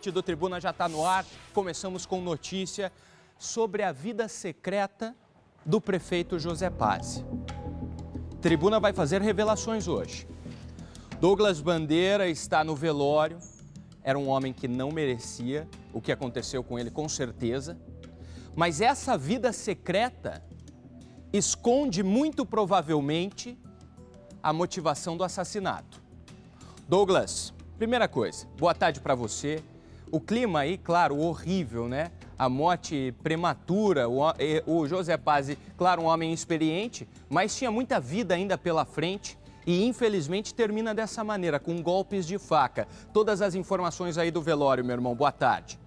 Do Tribuna já está no ar. Começamos com notícia sobre a vida secreta do prefeito José Pazzi. Tribuna vai fazer revelações hoje. Douglas Bandeira está no velório. Era um homem que não merecia o que aconteceu com ele, com certeza. Mas essa vida secreta esconde muito provavelmente a motivação do assassinato. Douglas, primeira coisa, boa tarde para você. O clima aí, claro, horrível, né? A morte prematura, o José Pazzi, claro, um homem experiente, mas tinha muita vida ainda pela frente e infelizmente termina dessa maneira, com golpes de faca. Todas as informações aí do velório, meu irmão, boa tarde.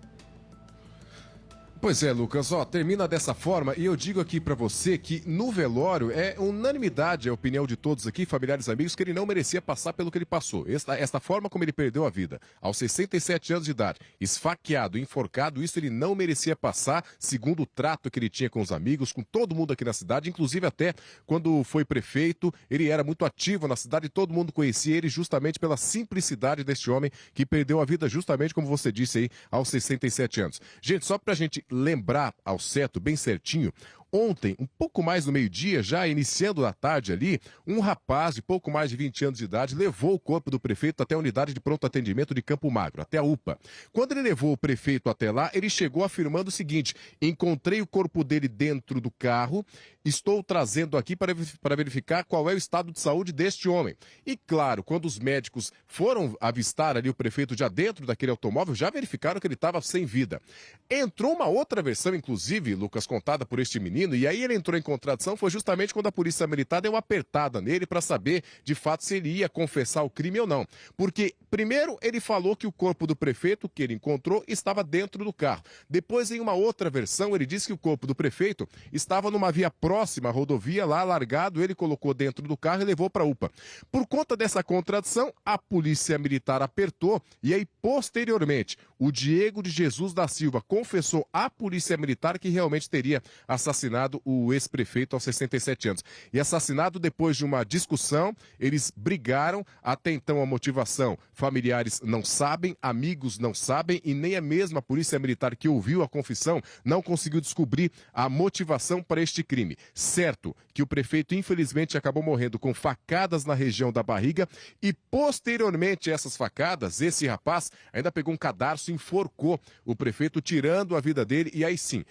Pois é, Lucas, termina dessa forma e eu digo aqui pra você que no velório é unanimidade a opinião de todos aqui, familiares e amigos, que ele não merecia passar pelo que ele passou. Esta forma como ele perdeu a vida, aos 67 anos de idade, esfaqueado, enforcado, isso ele não merecia passar, segundo o trato que ele tinha com os amigos, com todo mundo aqui na cidade, inclusive até quando foi prefeito, ele era muito ativo na cidade e todo mundo conhecia ele justamente pela simplicidade deste homem que perdeu a vida justamente, como você disse aí, aos 67 anos. Gente, só pra gente lembrar ao certo, bem certinho, ontem, um pouco mais do meio-dia, já iniciando a tarde ali, um rapaz de pouco mais de 20 anos de idade levou o corpo do prefeito até a unidade de pronto atendimento de Campo Magro, até a UPA. Quando ele levou o prefeito até lá, ele chegou afirmando o seguinte: encontrei o corpo dele dentro do carro, estou trazendo aqui para verificar qual é o estado de saúde deste homem. E claro, quando os médicos foram avistar ali o prefeito já dentro daquele automóvel, já verificaram que ele estava sem vida. Entrou uma outra versão, inclusive, Lucas, contada por este menino, e aí ele entrou em contradição, foi justamente quando a polícia militar deu uma apertada nele para saber, de fato, se ele ia confessar o crime ou não. Porque, primeiro, ele falou que o corpo do prefeito, que ele encontrou, estava dentro do carro. Depois, em uma outra versão, ele disse que o corpo do prefeito estava numa via próxima à rodovia, lá largado, ele colocou dentro do carro e levou para a UPA. Por conta dessa contradição, a polícia militar apertou e aí, posteriormente, o Diego de Jesus da Silva confessou à polícia militar que realmente teria assassinado o ex-prefeito aos 67 anos. E assassinado depois de uma discussão, eles brigaram, até então a motivação, familiares não sabem, amigos não sabem e nem a mesma polícia militar que ouviu a confissão não conseguiu descobrir a motivação para este crime. Certo que o prefeito infelizmente acabou morrendo com facadas na região da barriga e posteriormente a essas facadas, esse rapaz ainda pegou um cadarço e enforcou o prefeito, tirando a vida dele e aí sim,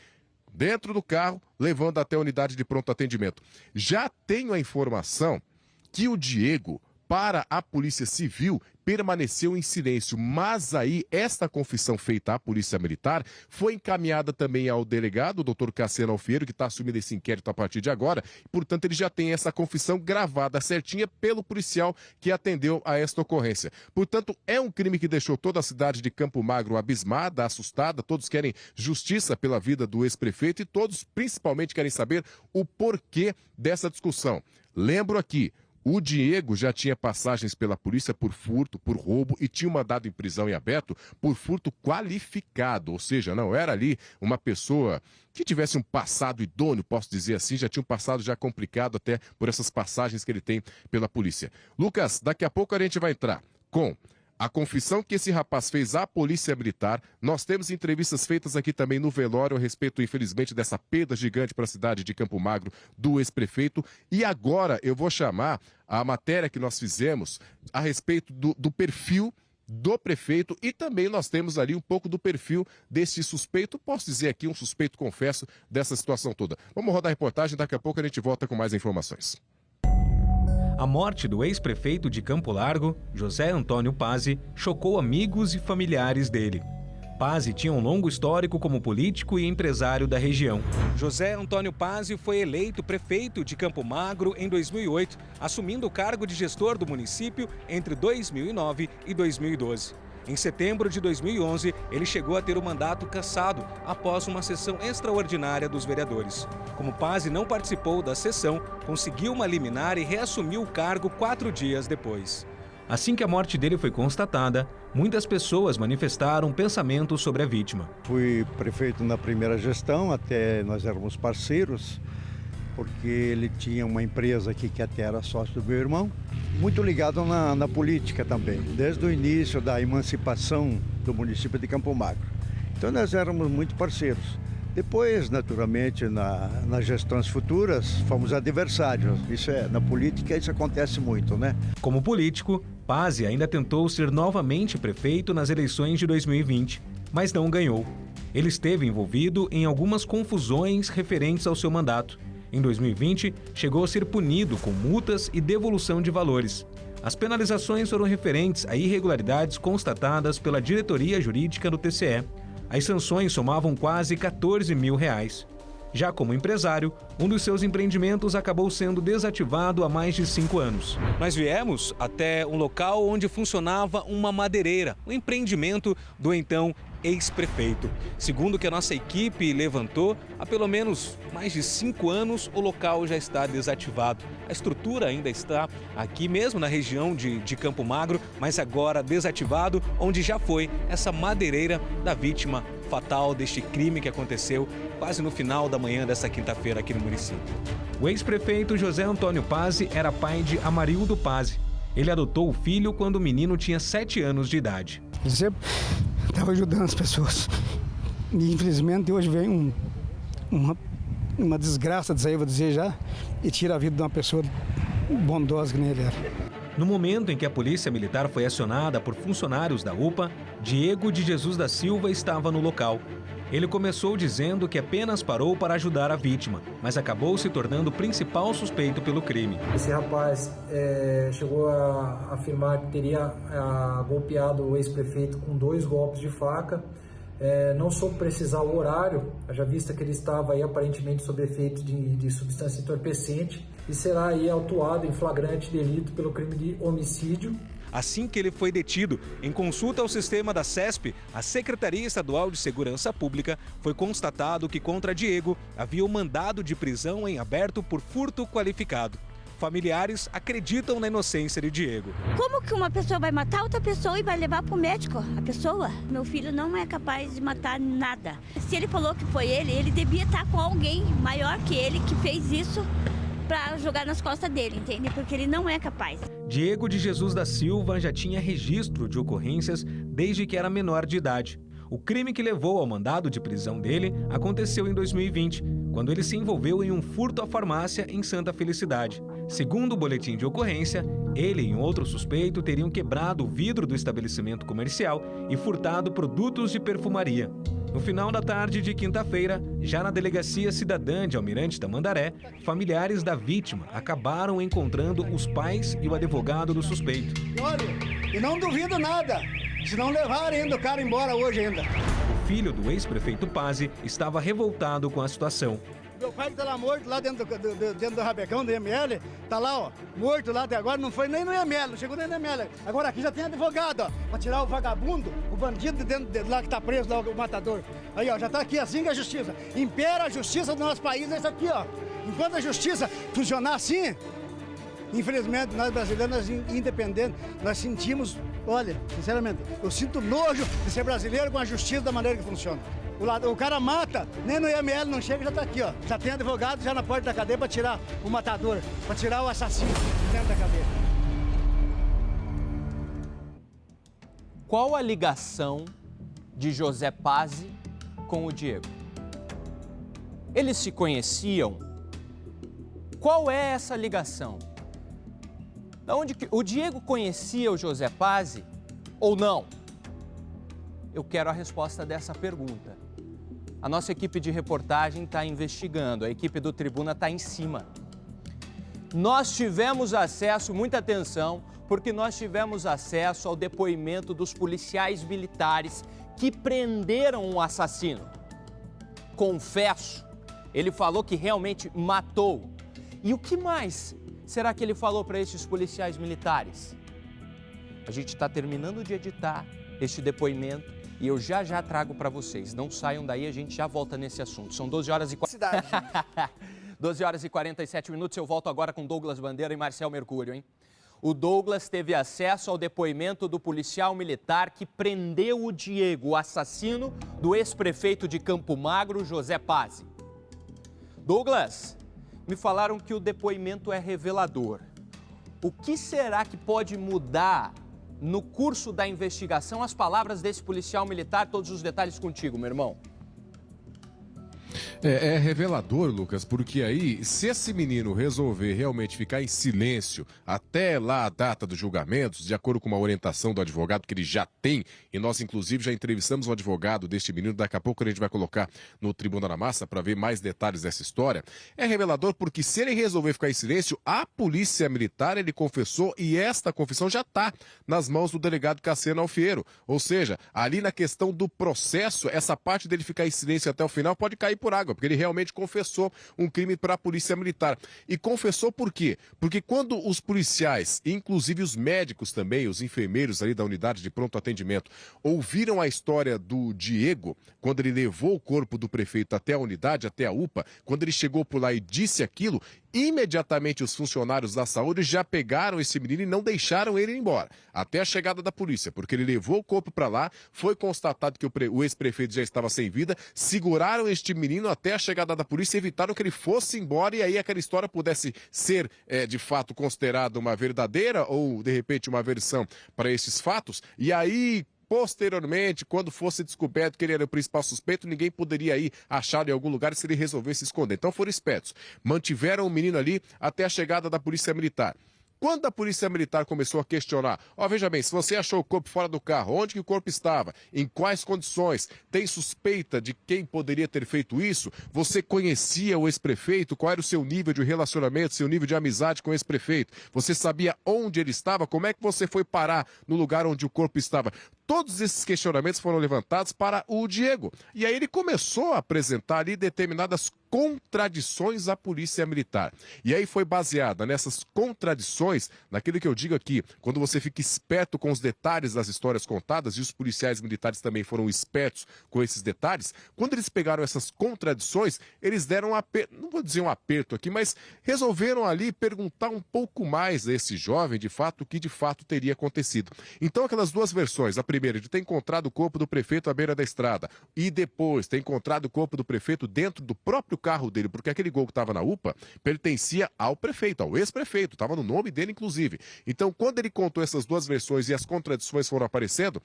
dentro do carro, levando até a unidade de pronto atendimento. Já tenho a informação que o Diego, para a Polícia Civil, permaneceu em silêncio, mas aí esta confissão feita à Polícia Militar foi encaminhada também ao delegado, o doutor Cassiano Alfiero, que está assumindo esse inquérito a partir de agora, e, portanto ele já tem essa confissão gravada certinha pelo policial que atendeu a esta ocorrência. Portanto, é um crime que deixou toda a cidade de Campo Magro abismada, assustada, todos querem justiça pela vida do ex-prefeito e todos principalmente querem saber o porquê dessa discussão. Lembro aqui, o Diego já tinha passagens pela polícia por furto, por roubo e tinha um mandado em prisão em aberto por furto qualificado, ou seja, não era ali uma pessoa que tivesse um passado idôneo, posso dizer assim, já tinha um passado já complicado até por essas passagens que ele tem pela polícia. Lucas, daqui a pouco a gente vai entrar com a confissão que esse rapaz fez à polícia militar. Nós temos entrevistas feitas aqui também no velório a respeito, infelizmente, dessa perda gigante para a cidade de Campo Magro do ex-prefeito. E agora eu vou chamar a matéria que nós fizemos a respeito do perfil do prefeito e também nós temos ali um pouco do perfil desse suspeito, posso dizer aqui um suspeito, confesso, dessa situação toda. Vamos rodar a reportagem, daqui a pouco a gente volta com mais informações. A morte do ex-prefeito de Campo Largo, José Antônio Pazzi, chocou amigos e familiares dele. Pazzi tinha um longo histórico como político e empresário da região. José Antônio Pazzi foi eleito prefeito de Campo Magro em 2008, assumindo o cargo de gestor do município entre 2009 e 2012. Em setembro de 2011, ele chegou a ter o mandato cassado após uma sessão extraordinária dos vereadores. Como Pazzi não participou da sessão, conseguiu uma liminar e reassumiu o cargo 4 dias depois. Assim que a morte dele foi constatada, muitas pessoas manifestaram pensamentos sobre a vítima. Fui prefeito na primeira gestão, até nós éramos parceiros. porque ele tinha uma empresa aqui que até era sócio do meu irmão, muito ligado na política também, desde o início da emancipação do município de Campo Magro. Então nós éramos muito parceiros. Depois, naturalmente, nas gestões futuras, fomos adversários. Na política isso acontece muito, né? Como político, Pazzi ainda tentou ser novamente prefeito nas eleições de 2020, mas não ganhou. Ele esteve envolvido em algumas confusões referentes ao seu mandato. Em 2020, chegou a ser punido com multas e devolução de valores. As penalizações foram referentes a irregularidades constatadas pela diretoria jurídica do TCE. As sanções somavam quase R$14 mil. Já como empresário, um dos seus empreendimentos acabou sendo desativado há mais de 5 anos. Nós viemos até um local onde funcionava uma madeireira, um empreendimento do então ex-prefeito. Segundo o que a nossa equipe levantou, há pelo menos mais de 5 anos o local já está desativado. A estrutura ainda está aqui mesmo na região de Campo Magro, mas agora desativado, onde já foi essa madeireira da vítima fatal deste crime que aconteceu quase no final da manhã desta quinta-feira aqui no município. O ex-prefeito José Antônio Pazzi era pai de Amarildo Pazzi. Ele adotou o filho quando o menino tinha 7 anos de idade. Ele sempre estava ajudando as pessoas. E infelizmente hoje vem uma desgraça disso aí, vou dizer já, e tira a vida de uma pessoa bondosa que nem ele era. No momento em que a polícia militar foi acionada por funcionários da UPA, Diego de Jesus da Silva estava no local. Ele começou dizendo que apenas parou para ajudar a vítima, mas acabou se tornando o principal suspeito pelo crime. Esse rapaz chegou a afirmar que teria golpeado o ex-prefeito com 2 golpes de faca. Não soube precisar o horário, já vista que ele estava aí aparentemente sob efeito de substância entorpecente e será aí autuado em flagrante delito pelo crime de homicídio. Assim que ele foi detido, em consulta ao sistema da CESP, a Secretaria Estadual de Segurança Pública, foi constatado que contra Diego havia um mandado de prisão em aberto por furto qualificado. Familiares acreditam na inocência de Diego. Como que uma pessoa vai matar outra pessoa e vai levar para o médico a pessoa? Meu filho não é capaz de matar nada. Se ele falou que foi ele devia estar com alguém maior que ele que fez isso para jogar nas costas dele, entende? Porque ele não é capaz. Diego de Jesus da Silva já tinha registro de ocorrências desde que era menor de idade. O crime que levou ao mandado de prisão dele aconteceu em 2020, quando ele se envolveu em um furto à farmácia em Santa Felicidade. Segundo o boletim de ocorrência, ele e um outro suspeito teriam quebrado o vidro do estabelecimento comercial e furtado produtos de perfumaria. No final da tarde de quinta-feira, já na Delegacia Cidadã de Almirante Tamandaré, familiares da vítima acabaram encontrando os pais e o advogado do suspeito. Olha, e não duvido nada, se não levarem ainda o cara embora hoje ainda. O filho do ex-prefeito Pazzi estava revoltado com a situação. Meu pai está lá morto, lá dentro do rabecão do IML, tá lá, ó, morto lá até agora, não foi nem no IML, não chegou nem no IML. Agora aqui já tem advogado, ó, pra tirar o vagabundo, o bandido de lá que tá preso, lá, o matador. Aí, ó, já tá aqui, assim que é a justiça. Impera a justiça do nosso país, é isso aqui, ó. Enquanto a justiça funcionar assim, infelizmente, nós brasileiros, nós independentes, nós sentimos, olha, sinceramente, eu sinto nojo de ser brasileiro com a justiça da maneira que funciona. O cara mata, nem no IML não chega, já tá aqui, ó. Já tem advogado já na porta da cadeia para tirar o matador, para tirar o assassino dentro da cadeia. Qual a ligação de José Pazzi com o Diego? Eles se conheciam? Qual é essa ligação? Da onde que o Diego conhecia o José Pazzi ou não? Eu quero a resposta dessa pergunta. A nossa equipe de reportagem está investigando, a equipe do Tribuna está em cima. Nós tivemos acesso, muita atenção, porque nós tivemos acesso ao depoimento dos policiais militares que prenderam o assassino. Confesso, ele falou que realmente matou. E o que mais será que ele falou para esses policiais militares? A gente está terminando de editar este depoimento e eu já trago para vocês. Não saiam daí, a gente já volta nesse assunto. São 12 horas e... 12 horas e 47 minutos, eu volto agora com Douglas Bandeira e Marcel Mercúrio, hein? O Douglas teve acesso ao depoimento do policial militar que prendeu o Diego, o assassino do ex-prefeito de Campo Magro, José Pazzi. Douglas, Me falaram que o depoimento é revelador. O que será que pode mudar no curso da investigação? As palavras desse policial militar, todos os detalhes contigo, meu irmão. É revelador, Lucas, porque aí, se esse menino resolver realmente ficar em silêncio até lá a data dos julgamentos, de acordo com uma orientação do advogado que ele já tem, e nós inclusive já entrevistamos o advogado deste menino, daqui a pouco a gente vai colocar no Tribuna da Massa para ver mais detalhes dessa história, é revelador porque se ele resolver ficar em silêncio, a polícia militar, ele confessou, e esta confissão já está nas mãos do delegado Cassiano Alfiero, ou seja, ali na questão do processo, essa parte dele ficar em silêncio até o final pode cair por água, porque ele realmente confessou um crime para a polícia militar. E confessou por quê? Porque quando os policiais, inclusive os médicos também, os enfermeiros ali da unidade de pronto atendimento, ouviram a história do Diego, quando ele levou o corpo do prefeito até a unidade, até a UPA, quando ele chegou por lá e disse aquilo, imediatamente os funcionários da saúde já pegaram esse menino e não deixaram ele ir embora, até a chegada da polícia, porque ele levou o corpo para lá, foi constatado que o ex-prefeito já estava sem vida, seguraram este menino até a chegada da polícia, evitaram que ele fosse embora e aí aquela história pudesse ser, de fato, considerada uma verdadeira ou, de repente, uma versão para esses fatos, e aí... Posteriormente, quando fosse descoberto que ele era o principal suspeito, ninguém poderia ir achá-lo em algum lugar se ele resolvesse esconder. Então foram espertos. Mantiveram o menino ali até a chegada da polícia militar. Quando a polícia militar começou a questionar, veja bem, se você achou o corpo fora do carro, onde que o corpo estava, em quais condições, tem suspeita de quem poderia ter feito isso, você conhecia o ex-prefeito, qual era o seu nível de relacionamento, seu nível de amizade com o ex-prefeito, você sabia onde ele estava, como é que você foi parar no lugar onde o corpo estava? Todos esses questionamentos foram levantados para o Diego. E aí ele começou a apresentar ali determinadas contradições à polícia militar. E aí foi baseada nessas contradições, naquilo que eu digo aqui, quando você fica esperto com os detalhes das histórias contadas, e os policiais militares também foram espertos com esses detalhes, quando eles pegaram essas contradições, eles deram não vou dizer um aperto aqui, mas resolveram ali perguntar um pouco mais a esse jovem, de fato, o que de fato teria acontecido. Então aquelas duas versões, a primeira de ter encontrado o corpo do prefeito à beira da estrada e depois ter encontrado o corpo do prefeito dentro do próprio carro dele, porque aquele gol que estava na UPA pertencia ao prefeito, ao ex-prefeito, estava no nome dele inclusive. Então quando ele contou essas duas versões e as contradições foram aparecendo,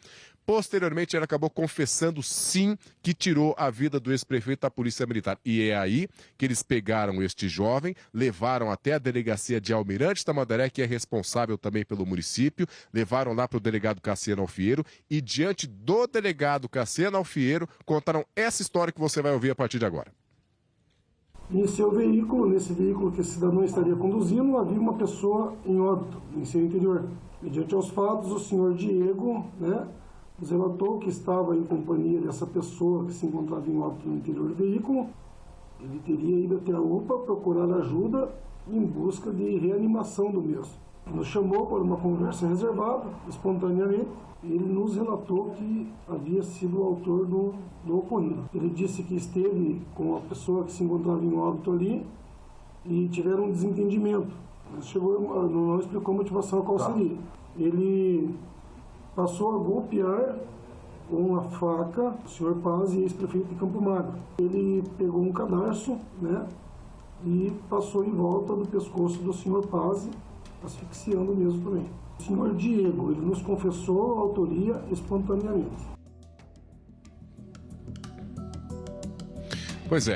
posteriormente ele acabou confessando sim que tirou a vida do ex-prefeito da Polícia Militar. E é aí que eles pegaram este jovem, levaram até a delegacia de Almirante Tamandaré, que é responsável também pelo município, levaram lá para o delegado Cassiano Alfiero e diante do delegado Cassiano Alfiero contaram essa história que você vai ouvir a partir de agora. Em seu veículo, nesse veículo que esse cidadão estaria conduzindo, havia uma pessoa em óbito, em seu interior. Mediante aos fatos, o senhor Diego, nos relatou que estava em companhia dessa pessoa que se encontrava em óbito no interior do veículo. Ele teria ido até a UPA procurar ajuda em busca de reanimação do mesmo. Nos chamou para uma conversa reservada, espontaneamente. Ele nos relatou que havia sido o autor do ocorrido. Ele disse que esteve com a pessoa que se encontrava em óbito ali e tiveram um desentendimento. Não explicou a motivação qual seria. Ele passou a golpear com a faca o senhor Paz, ex-prefeito de Campo Magro. Ele pegou um cadarço, e passou em volta do pescoço do senhor Paz, asfixiando mesmo também. O senhor Diego, ele nos confessou a autoria espontaneamente. Pois é.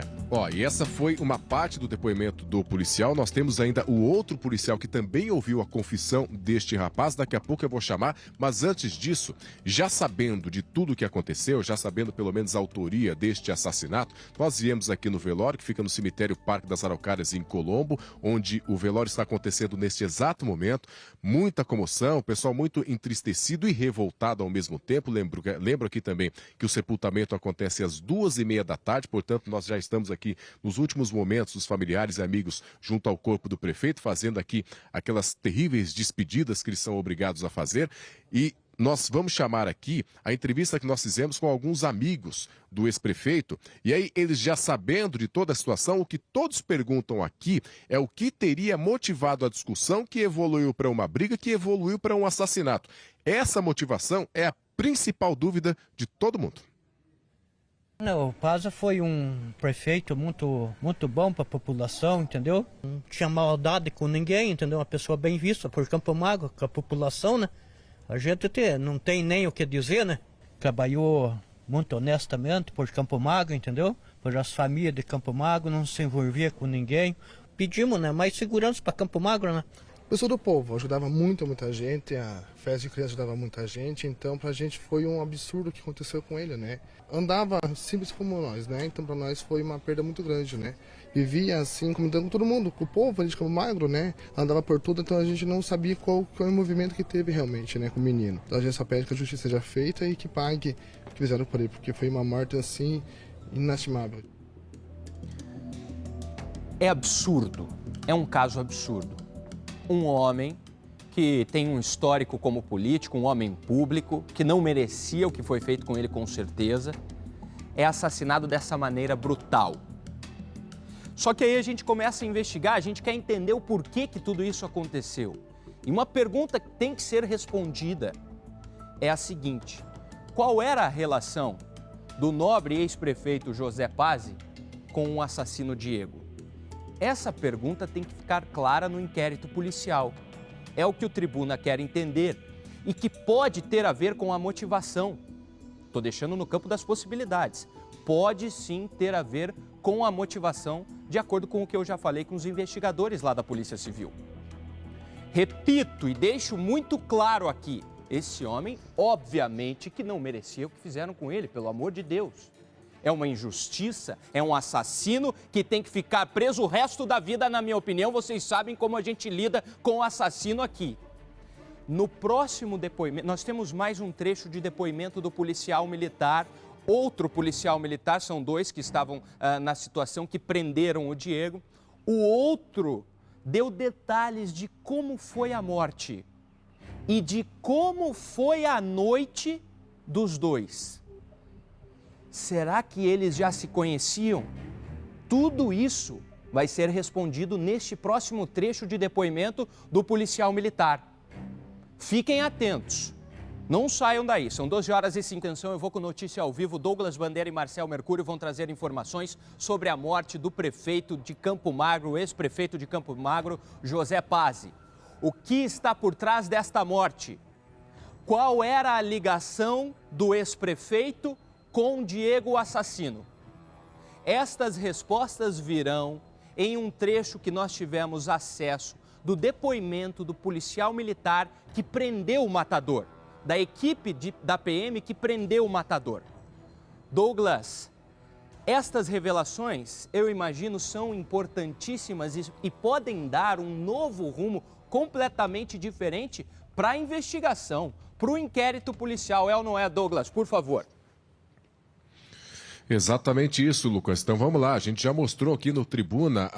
E essa foi uma parte do depoimento do policial. Nós temos ainda o outro policial que também ouviu a confissão deste rapaz. Daqui a pouco eu vou chamar, mas antes disso, já sabendo de tudo o que aconteceu, já sabendo pelo menos a autoria deste assassinato, nós viemos aqui no velório, que fica no cemitério Parque das Araucárias, em Colombo, onde o velório está acontecendo neste exato momento. Muita comoção, o pessoal muito entristecido e revoltado ao mesmo tempo. Lembro aqui também que o sepultamento acontece às 2h30 da tarde, portanto nós já estamos aqui nos últimos momentos dos familiares e amigos junto ao corpo do prefeito, fazendo aqui aquelas terríveis despedidas que eles são obrigados a fazer. E nós vamos chamar aqui a entrevista que nós fizemos com alguns amigos do ex-prefeito. E aí, eles já sabendo de toda a situação, o que todos perguntam aqui é o que teria motivado a discussão que evoluiu para uma briga, que evoluiu para um assassinato. Essa motivação é a principal dúvida de todo mundo. O Pazzi foi um prefeito muito bom para a população, entendeu? Não tinha maldade com ninguém, entendeu? Uma pessoa bem vista por Campo Magro, com a população, né? A gente não tem nem o que dizer, né? Trabalhou muito honestamente por Campo Magro, entendeu? Por as famílias de Campo Magro, não se envolvia com ninguém. Pedimos, né, mais segurança para Campo Magro, né? Eu sou do povo, ajudava muita gente, a festa de criança ajudava muita gente, então pra gente foi um absurdo o que aconteceu com ele, né? Andava simples como nós, né? Então pra nós foi uma perda muito grande, né? Vivia assim, comentando com todo mundo, com o povo, a gente como magro, né? Andava por tudo, então a gente não sabia qual é o movimento que teve realmente, né, com o menino. Então a gente só pede que a justiça seja feita e que pague o que fizeram por ele, porque foi uma morte assim, inestimável. É absurdo, é um caso absurdo. Um homem que tem um histórico como político, um homem público, que não merecia o que foi feito com ele com certeza, é assassinado dessa maneira brutal. Só que aí a gente começa a investigar, a gente quer entender o porquê que tudo isso aconteceu. E uma pergunta que tem que ser respondida é a seguinte: qual era a relação do nobre ex-prefeito José Pazzi com o assassino Diego? Essa pergunta tem que ficar clara no inquérito policial. É o que o Tribuna quer entender e que pode ter a ver com a motivação. Estou deixando no campo das possibilidades. Pode sim ter a ver com a motivação, de acordo com o que eu já falei com os investigadores lá da Polícia Civil. Repito e deixo muito claro aqui, esse homem, obviamente, que não merecia o que fizeram com ele, pelo amor de Deus. É uma injustiça, é um assassino que tem que ficar preso o resto da vida, na minha opinião. Vocês sabem como a gente lida com o assassino aqui. No próximo depoimento, nós temos mais um trecho de depoimento do policial militar. Outro policial militar, são dois que estavam na situação que prenderam o Diego. O outro deu detalhes de como foi a morte e de como foi a noite dos dois. Será que eles já se conheciam? Tudo isso vai ser respondido neste próximo trecho de depoimento do policial militar. Fiquem atentos, não saiam daí. São 12 horas e 5 minutos, eu vou com notícia ao vivo. Douglas Bandeira e Marcel Mercúrio vão trazer informações sobre a morte do prefeito de Campo Magro, ex-prefeito de Campo Magro, José Pazzi. O que está por trás desta morte? Qual era a ligação do ex-prefeito com Diego, o assassino? Estas respostas virão em um trecho que nós tivemos acesso do depoimento do policial militar que prendeu o matador, da equipe da PM que prendeu o matador. Douglas, estas revelações, eu imagino, são importantíssimas e podem dar um novo rumo completamente diferente para a investigação, para o inquérito policial. É ou não é, Douglas? Por favor. Exatamente isso, Lucas. Então vamos lá, a gente já mostrou aqui no Tribuna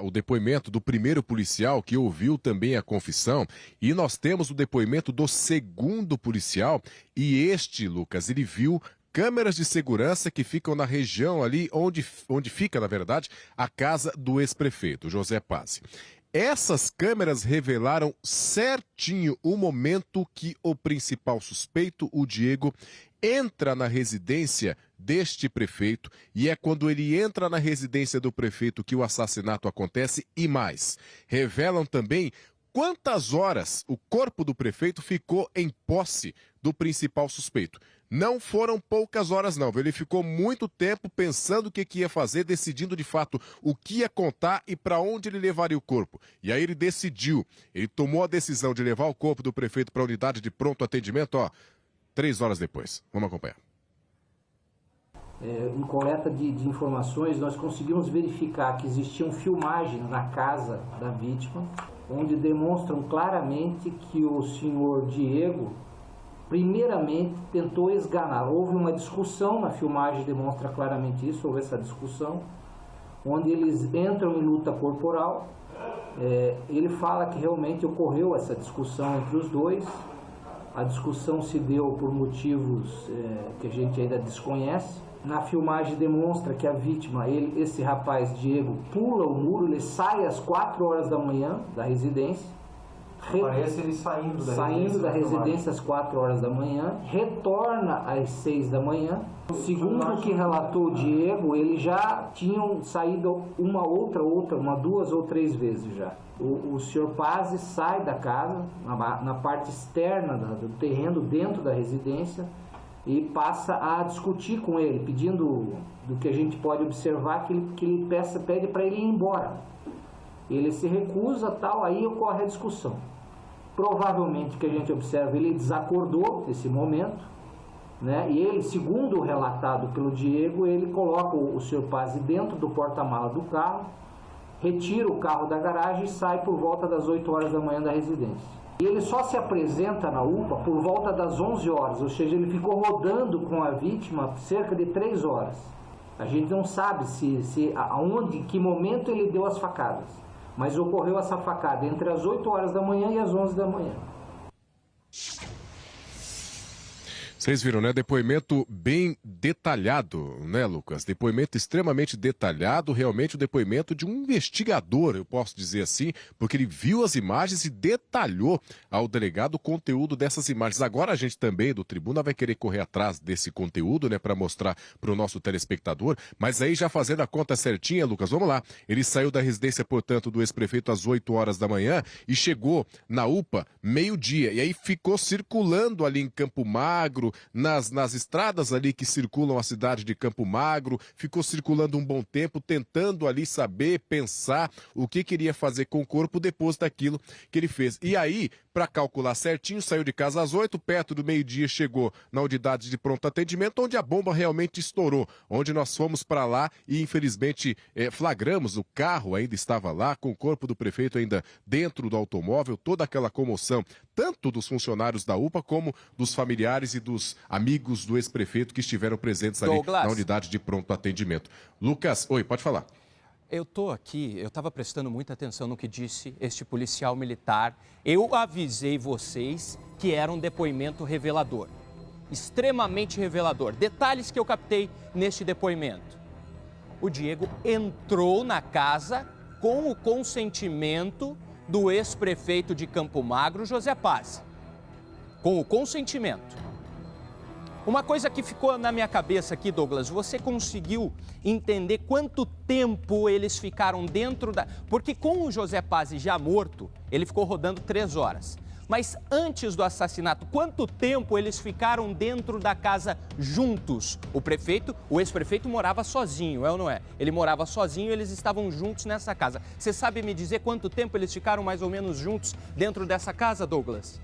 o depoimento do primeiro policial que ouviu também a confissão, e nós temos o depoimento do segundo policial, e este, Lucas, ele viu câmeras de segurança que ficam na região ali onde fica, na verdade, a casa do ex-prefeito, José Pazzi. Essas câmeras revelaram certinho o momento que o principal suspeito, o Diego, entra na residência deste prefeito, e é quando ele entra na residência do prefeito que o assassinato acontece, e mais. Revelam também quantas horas o corpo do prefeito ficou em posse do principal suspeito. Não foram poucas horas, não. Ele ficou muito tempo pensando o que ia fazer, decidindo de fato o que ia contar e para onde ele levaria o corpo. E aí ele decidiu, ele tomou a decisão de levar o corpo do prefeito para a unidade de pronto atendimento, 3 horas depois. Vamos acompanhar. Em coleta de informações, nós conseguimos verificar que existiam filmagens na casa da vítima, onde demonstram claramente que o senhor Diego, primeiramente, tentou esganar. Houve uma discussão, na filmagem demonstra claramente isso, houve essa discussão, onde eles entram em luta corporal. Ele fala que realmente ocorreu essa discussão entre os dois. A discussão se deu por motivos que a gente ainda desconhece. Na filmagem demonstra que a vítima, esse rapaz Diego, pula o muro, ele sai às 4 horas da manhã da residência. Parece ele saindo da residência às 4 horas da manhã, retorna às 6 da manhã. Segundo o que relatou o Diego, eles já tinham saído uma, duas ou três vezes já. O senhor Pazzi sai da casa, na parte externa do terreno, dentro da residência, e passa a discutir com ele, pedindo, do que a gente pode observar, que ele pede para ele ir embora. Ele se recusa, tal, aí ocorre a discussão. Provavelmente, que a gente observa, ele desacordou nesse momento, né? E ele, segundo o relatado pelo Diego, ele coloca o senhor Pazzi dentro do porta-mala do carro, retira o carro da garagem e sai por volta das 8 horas da manhã da residência. E ele só se apresenta na UPA por volta das 11 horas, ou seja, ele ficou rodando com a vítima cerca de 3 horas. A gente não sabe aonde, em que momento ele deu as facadas, mas ocorreu essa facada entre as 8 horas da manhã e as 11 da manhã. Vocês viram, né? Depoimento bem detalhado, né, Lucas? Depoimento extremamente detalhado, realmente o depoimento de um investigador, eu posso dizer assim, porque ele viu as imagens e detalhou ao delegado o conteúdo dessas imagens. Agora a gente também, do Tribuna, vai querer correr atrás desse conteúdo, né, para mostrar para o nosso telespectador, mas aí já fazendo a conta certinha, Lucas, vamos lá. Ele saiu da residência, portanto, do ex-prefeito às 8 horas da manhã e chegou na UPA meio-dia, e aí ficou circulando ali em Campo Magro, nas estradas ali que circulam a cidade de Campo Magro, ficou circulando um bom tempo, tentando ali saber, pensar o que queria fazer com o corpo depois daquilo que ele fez. E aí, para calcular certinho, saiu de casa às 8, perto do meio-dia chegou na unidade de pronto atendimento, onde a bomba realmente estourou, onde nós fomos para lá e infelizmente flagramos, o carro ainda estava lá, com o corpo do prefeito ainda dentro do automóvel, toda aquela comoção, tanto dos funcionários da UPA como dos familiares e dos amigos do ex-prefeito que estiveram presentes ali na unidade de pronto atendimento. Lucas, oi, pode falar. Eu estou aqui, eu estava prestando muita atenção no que disse este policial militar. Eu avisei vocês que era um depoimento revelador, extremamente revelador. Detalhes que eu captei neste depoimento. O Diego entrou na casa com o consentimento do ex-prefeito de Campo Magro, José Pazzi. Com o consentimento. Uma coisa que ficou na minha cabeça aqui, Douglas, você conseguiu entender quanto tempo eles ficaram dentro da... Porque com o José Pazzi já morto, ele ficou rodando 3 horas. Mas antes do assassinato, quanto tempo eles ficaram dentro da casa juntos? O ex-prefeito morava sozinho, é ou não é? Ele morava sozinho e eles estavam juntos nessa casa. Você sabe me dizer quanto tempo eles ficaram mais ou menos juntos dentro dessa casa, Douglas?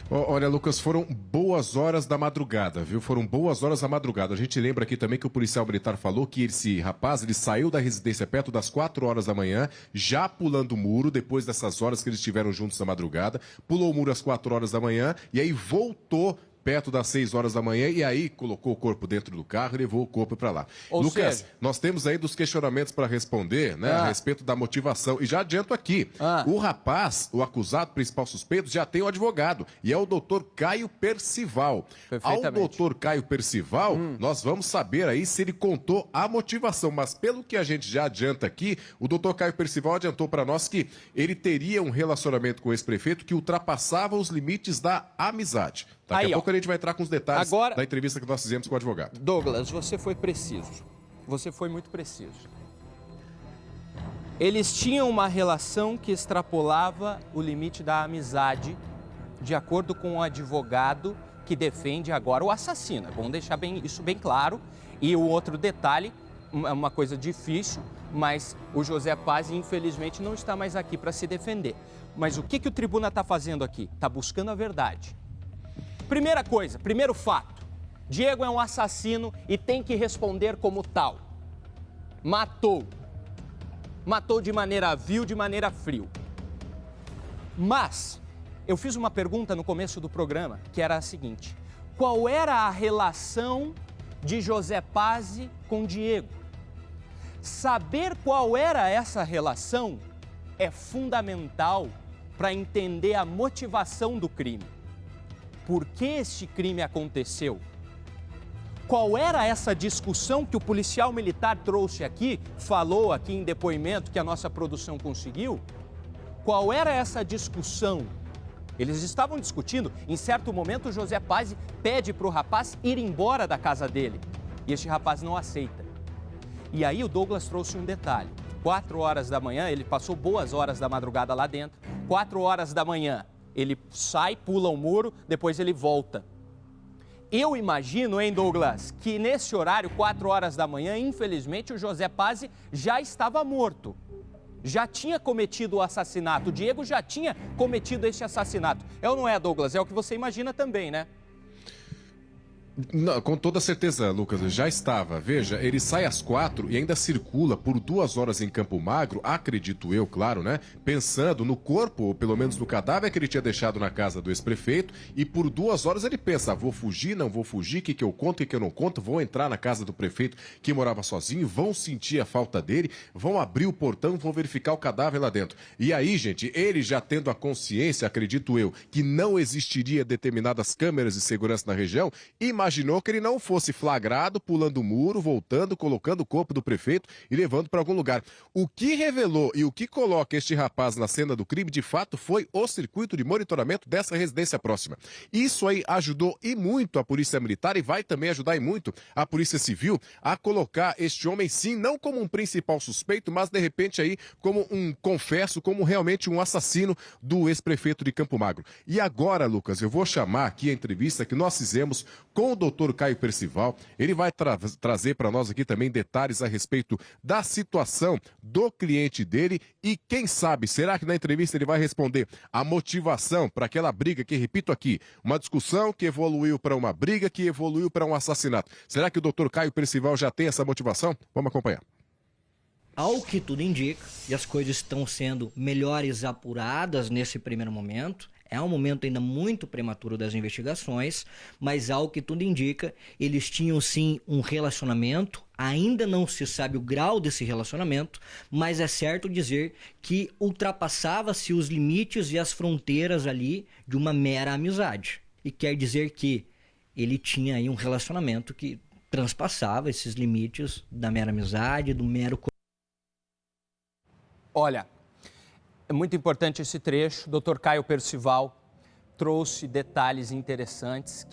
Olha, Lucas, foram boas horas da madrugada, viu? Foram boas horas da madrugada. A gente lembra aqui também que o policial militar falou que esse rapaz, ele saiu da residência perto das 4 horas da manhã, já pulando o muro, depois dessas horas que eles estiveram juntos na madrugada, pulou o muro às 4 horas da manhã e aí voltou perto das 6 horas da manhã e aí colocou o corpo dentro do carro e levou o corpo para lá. Lucas, nós temos ainda os questionamentos para responder, né, a respeito da motivação. E já adianto aqui, o rapaz, o acusado principal suspeito, já tem um advogado e é o doutor Caio Percival. Ao doutor Caio Percival, nós vamos saber aí se ele contou a motivação, mas pelo que a gente já adianta aqui, o doutor Caio Percival adiantou para nós que ele teria um relacionamento com o ex-prefeito que ultrapassava os limites da amizade. Daqui a pouco a gente vai entrar com os detalhes da entrevista que nós fizemos com o advogado. Douglas, você foi preciso. Você foi muito preciso. Eles tinham uma relação que extrapolava o limite da amizade, de acordo com o advogado que defende agora o assassino. Vamos deixar isso bem claro. E o outro detalhe, uma coisa difícil, mas o José Pazzi, infelizmente, não está mais aqui para se defender. Mas o que o Tribuna está fazendo aqui? Está buscando a verdade. Primeira coisa, primeiro fato, Diego é um assassino e tem que responder como tal. Matou. Matou de maneira vil, de maneira frio. Mas, eu fiz uma pergunta no começo do programa, que era a seguinte: qual era a relação de José Pazzi com Diego? Saber qual era essa relação é fundamental para entender a motivação do crime. Por que este crime aconteceu? Qual era essa discussão que o policial militar trouxe aqui, falou aqui em depoimento que a nossa produção conseguiu? Qual era essa discussão? Eles estavam discutindo. Em certo momento, o José Pazzi pede para o rapaz ir embora da casa dele. E este rapaz não aceita. E aí o Douglas trouxe um detalhe. 4 horas da manhã, ele passou boas horas da madrugada lá dentro. 4 horas da manhã, ele sai, pula o muro, depois ele volta. Eu imagino, hein, Douglas, que nesse horário, 4 horas da manhã, infelizmente, o José Pazzi já estava morto. Já tinha cometido o assassinato. O Diego já tinha cometido este assassinato. É ou não é, Douglas? É o que você imagina também, né? Não, com toda certeza, Lucas, já estava. Veja, ele sai às 4 e ainda circula por 2 horas em Campo Magro, acredito eu, claro, né? Pensando no corpo, ou pelo menos no cadáver que ele tinha deixado na casa do ex-prefeito, e por 2 horas ele pensa, vou fugir, não vou fugir, o que eu conto, o que eu não conto, vou entrar na casa do prefeito que morava sozinho, vão sentir a falta dele, vão abrir o portão, vão verificar o cadáver lá dentro. E aí, gente, ele já tendo a consciência, acredito eu, que não existiria determinadas câmeras de segurança na região, imaginou que ele não fosse flagrado pulando o muro, voltando, colocando o corpo do prefeito e levando para algum lugar. O que revelou e o que coloca este rapaz na cena do crime, de fato, foi o circuito de monitoramento dessa residência próxima. Isso aí ajudou e muito a Polícia Militar e vai também ajudar e muito a Polícia Civil a colocar este homem, sim, não como um principal suspeito, mas de repente aí como um confesso, como realmente um assassino do ex-prefeito de Campo Magro. E agora, Lucas, eu vou chamar aqui a entrevista que nós fizemos com o doutor Caio Percival. Ele vai trazer para nós aqui também detalhes a respeito da situação do cliente dele e quem sabe, será que na entrevista ele vai responder a motivação para aquela briga que, repito aqui, uma discussão que evoluiu para uma briga, que evoluiu para um assassinato. Será que o doutor Caio Percival já tem essa motivação? Vamos acompanhar. Ao que tudo indica, e as coisas estão sendo melhores apuradas nesse primeiro momento, é um momento ainda muito prematuro das investigações, mas ao que tudo indica, eles tinham sim um relacionamento, ainda não se sabe o grau desse relacionamento, mas é certo dizer que ultrapassava-se os limites e as fronteiras ali de uma mera amizade. E quer dizer que ele tinha aí um relacionamento que transpassava esses limites da mera amizade, do mero... Olha, é muito importante esse trecho. O Dr. Caio Percival trouxe detalhes interessantes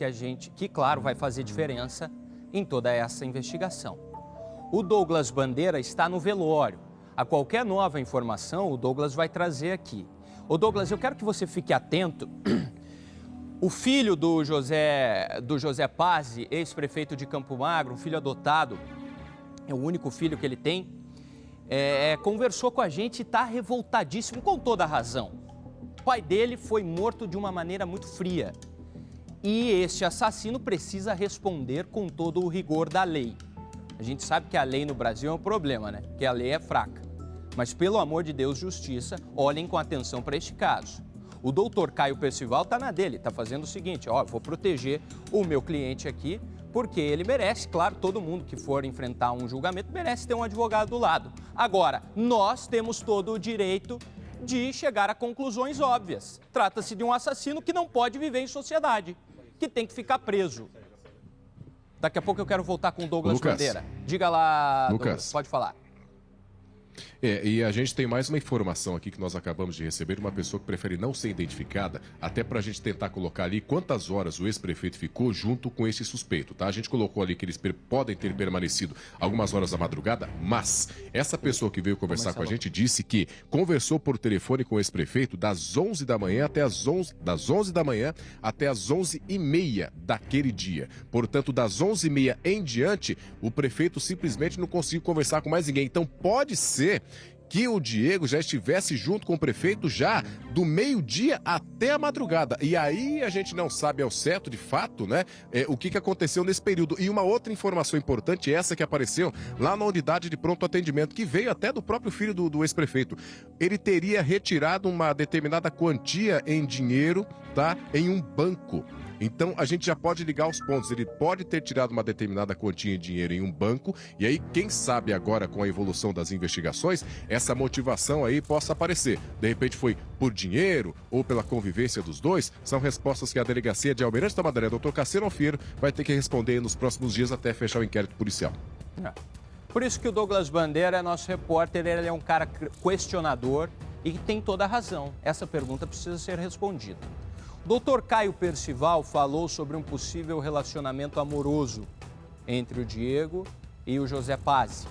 que, claro, vai fazer diferença em toda essa investigação. O Douglas Bandeira está no velório. A qualquer nova informação, o Douglas vai trazer aqui. Ô Douglas, eu quero que você fique atento. O filho do José Pazzi, ex-prefeito de Campo Magro, um filho adotado, é o único filho que ele tem, conversou com a gente e está revoltadíssimo, com toda a razão. O pai dele foi morto de uma maneira muito fria. E este assassino precisa responder com todo o rigor da lei. A gente sabe que a lei no Brasil é um problema, né? Que a lei é fraca. Mas, pelo amor de Deus, justiça, olhem com atenção para este caso. O doutor Caio Percival está na dele, está fazendo o seguinte, vou proteger o meu cliente aqui, porque ele merece, claro, todo mundo que for enfrentar um julgamento merece ter um advogado do lado. Agora, nós temos todo o direito de chegar a conclusões óbvias. Trata-se de um assassino que não pode viver em sociedade, que tem que ficar preso. Daqui a pouco eu quero voltar com o Douglas Bandeira. Diga lá, Douglas, pode falar. E a gente tem mais uma informação aqui que nós acabamos de receber, uma pessoa que prefere não ser identificada, até para a gente tentar colocar ali quantas horas o ex-prefeito ficou junto com esse suspeito, tá? A gente colocou ali que eles podem ter permanecido algumas horas da madrugada, mas essa pessoa que veio conversar com a gente disse que conversou por telefone com o ex-prefeito das 11 da manhã até as 11, das 11 da manhã até as 11h30 daquele dia. Portanto, das 11h30 em diante, o prefeito simplesmente não conseguiu conversar com mais ninguém. Então, pode ser que o Diego já estivesse junto com o prefeito já do meio-dia até a madrugada. E aí a gente não sabe ao certo, de fato, né, o que aconteceu nesse período. E uma outra informação importante, essa que apareceu lá na unidade de pronto atendimento, que veio até do próprio filho do ex-prefeito. Ele teria retirado uma determinada quantia em dinheiro, tá, em um banco. Então, a gente já pode ligar os pontos. Ele pode ter tirado uma determinada quantia de dinheiro em um banco, e aí, quem sabe agora, com a evolução das investigações, essa motivação aí possa aparecer. De repente foi por dinheiro ou pela convivência dos dois. São respostas que a delegacia de Almirante Tamandaré, Dr. Cassiano Alfiero, vai ter que responder nos próximos dias até fechar o inquérito policial. Por isso que o Douglas Bandeira é nosso repórter, ele é um cara questionador, E tem toda a razão. Essa pergunta precisa ser respondida. O Dr. Caio Percival falou sobre um possível relacionamento amoroso entre o Diego e o José Pazzi.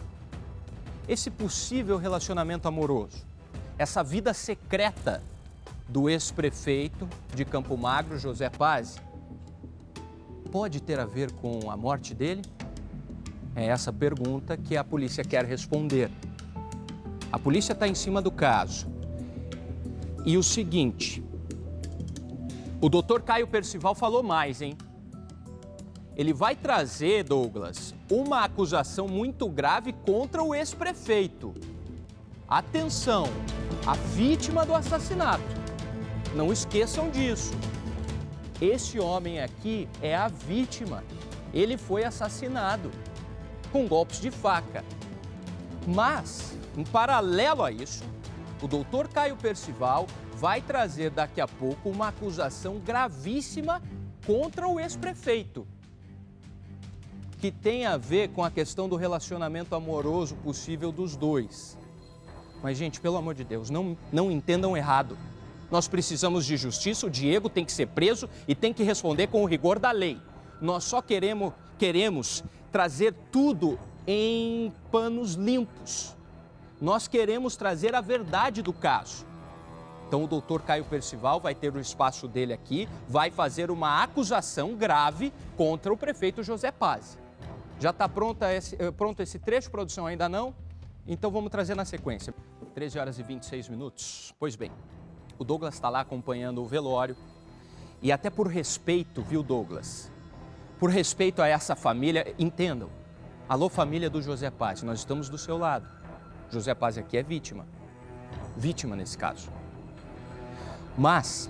Esse possível relacionamento amoroso, essa vida secreta do ex-prefeito de Campo Magro, José Pazzi, pode ter a ver com a morte dele? É essa pergunta que a polícia quer responder. A polícia está em cima do caso. E o seguinte, o doutor Caio Percival falou mais, hein? Ele vai trazer, Douglas, uma acusação muito grave contra o ex-prefeito. Atenção, a vítima do assassinato. Não esqueçam disso. Esse homem aqui é a vítima. Ele foi assassinado com golpes de faca. Mas, em paralelo a isso, o doutor Caio Percival vai trazer daqui a pouco uma acusação gravíssima contra o ex-prefeito, que tem a ver com a questão do relacionamento amoroso possível dos dois. Mas, gente, pelo amor de Deus, não entendam errado. Nós precisamos de justiça, o Diego tem que ser preso e tem que responder com o rigor da lei. Nós só queremos trazer tudo em panos limpos. Nós queremos trazer a verdade do caso. Então o doutor Caio Percival vai ter o espaço dele aqui, vai fazer uma acusação grave contra o prefeito José Pazzi. Já está pronto esse trecho, produção? Ainda não? Então vamos trazer na sequência. 13 horas e 26 minutos. Pois bem, o Douglas está lá acompanhando o velório e até por respeito, viu, Douglas? Por respeito a essa família, entendam. Alô, família do José Pazzi, nós estamos do seu lado. José Pazzi aqui é vítima. Vítima nesse caso. Mas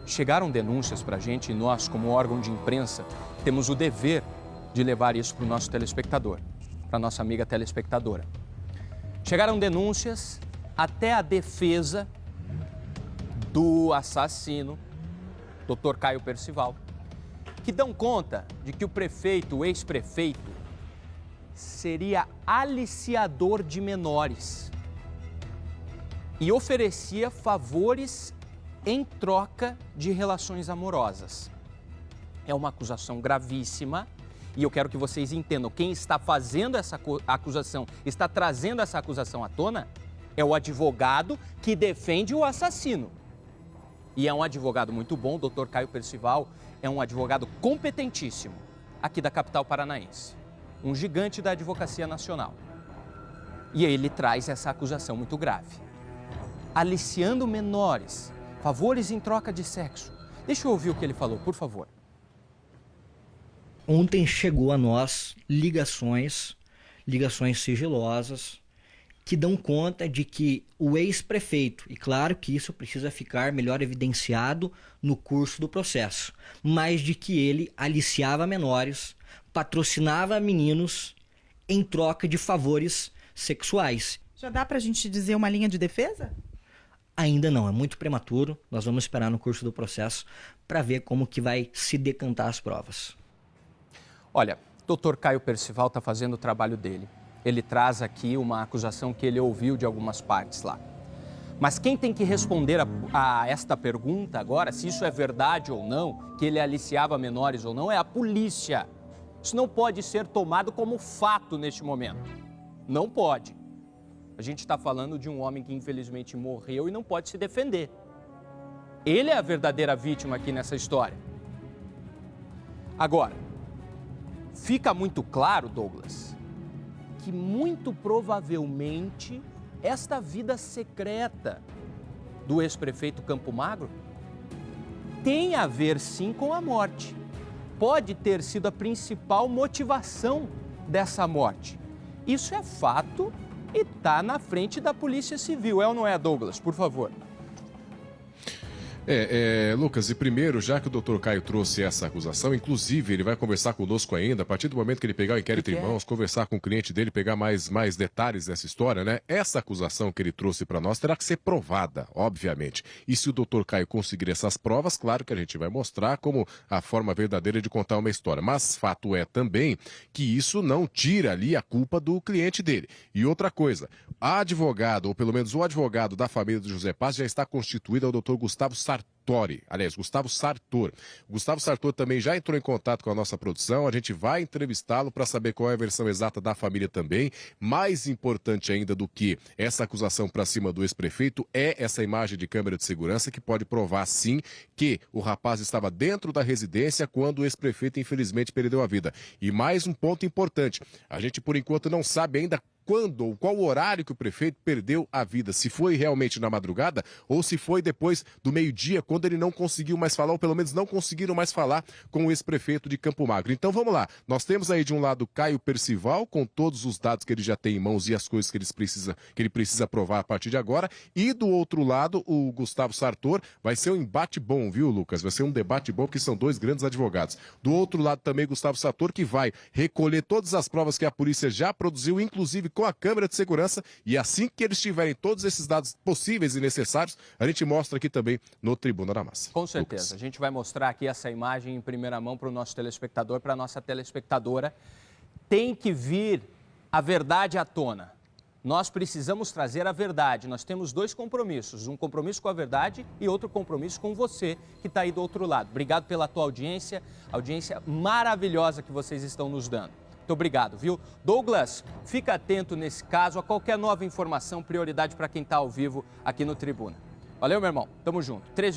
chegaram denúncias para a gente e nós, como órgão de imprensa, temos o dever de levar isso para o nosso telespectador, para a nossa amiga telespectadora. Chegaram denúncias até a defesa do assassino, Dr. Caio Percival, que dão conta de que o prefeito, o ex-prefeito, seria aliciador de menores e oferecia favores em troca de relações amorosas. É uma acusação gravíssima e eu quero que vocês entendam, quem está fazendo essa acusação, está trazendo essa acusação à tona, é o advogado que defende o assassino. E é um advogado muito bom, o Dr. Caio Percival é um advogado competentíssimo aqui da capital paranaense, um gigante da advocacia nacional. E ele traz essa acusação muito grave. Aliciando menores, favores em troca de sexo. Deixa eu ouvir o que ele falou, por favor. Ontem chegou a nós ligações sigilosas, que dão conta de que o ex-prefeito, e claro que isso precisa ficar melhor evidenciado no curso do processo, mas de que ele aliciava menores, patrocinava meninos em troca de favores sexuais. Já dá pra gente dizer uma linha de defesa? Ainda não, é muito prematuro. Nós vamos esperar no curso do processo para ver como que vai se decantar as provas. Olha, o Dr. Caio Percival está fazendo o trabalho dele. Ele traz aqui uma acusação que ele ouviu de algumas partes lá. Mas quem tem que responder a esta pergunta agora, se isso é verdade ou não, que ele aliciava menores ou não, é a polícia. Isso não pode ser tomado como fato neste momento. Não pode. A gente está falando de um homem que infelizmente morreu e não pode se defender. Ele é a verdadeira vítima aqui nessa história. Agora, fica muito claro, Douglas, que muito provavelmente esta vida secreta do ex-prefeito Campo Magro tem a ver sim com a morte. Pode ter sido a principal motivação dessa morte. Isso é fato e está na frente da Polícia Civil, é ou não é, Douglas? Por favor. Lucas, e primeiro, já que o doutor Caio trouxe essa acusação, inclusive ele vai conversar conosco ainda, a partir do momento que ele pegar o inquérito em mãos, conversar com o cliente dele, pegar mais detalhes dessa história, né? Essa acusação que ele trouxe para nós terá que ser provada, obviamente. E se o doutor Caio conseguir essas provas, claro que a gente vai mostrar como a forma verdadeira de contar uma história. Mas fato é também que isso não tira ali a culpa do cliente dele. E outra coisa, A advogado, ou pelo menos o advogado da família do José Paz já está constituído, é o doutor Gustavo Sartori. Aliás, Gustavo Sartor. O Gustavo Sartor também já entrou em contato com a nossa produção. A gente vai entrevistá-lo para saber qual é a versão exata da família também. Mais importante ainda do que essa acusação para cima do ex-prefeito é essa imagem de câmera de segurança que pode provar, sim, que o rapaz estava dentro da residência quando o ex-prefeito, infelizmente, perdeu a vida. E mais um ponto importante. A gente, por enquanto, não sabe ainda quando ou qual horário que o prefeito perdeu a vida, se foi realmente na madrugada ou se foi depois do meio-dia, quando ele não conseguiu mais falar, ou pelo menos não conseguiram mais falar com o ex-prefeito de Campo Magro. Então vamos lá, nós temos aí de um lado Caio Percival, com todos os dados que ele já tem em mãos e as coisas que ele precisa provar a partir de agora, e do outro lado o Gustavo Sartor. Vai ser um embate bom, viu, Lucas? Vai ser um debate bom, porque são dois grandes advogados. Do outro lado também Gustavo Sartor, que vai recolher todas as provas que a polícia já produziu, inclusive com a câmera de segurança, e assim que eles tiverem todos esses dados possíveis e necessários, a gente mostra aqui também no Tribuna da Massa. Com certeza. Lucas. A gente vai mostrar aqui essa imagem em primeira mão para o nosso telespectador, para a nossa telespectadora. Tem que vir a verdade à tona. Nós precisamos trazer a verdade. Nós temos dois compromissos, um compromisso com a verdade e outro compromisso com você que está aí do outro lado. Obrigado pela tua audiência maravilhosa que vocês estão nos dando. Muito obrigado, viu? Douglas, fica atento nesse caso, a qualquer nova informação, prioridade para quem está ao vivo aqui no Tribuna. Valeu, meu irmão. Tamo junto. 13 horas.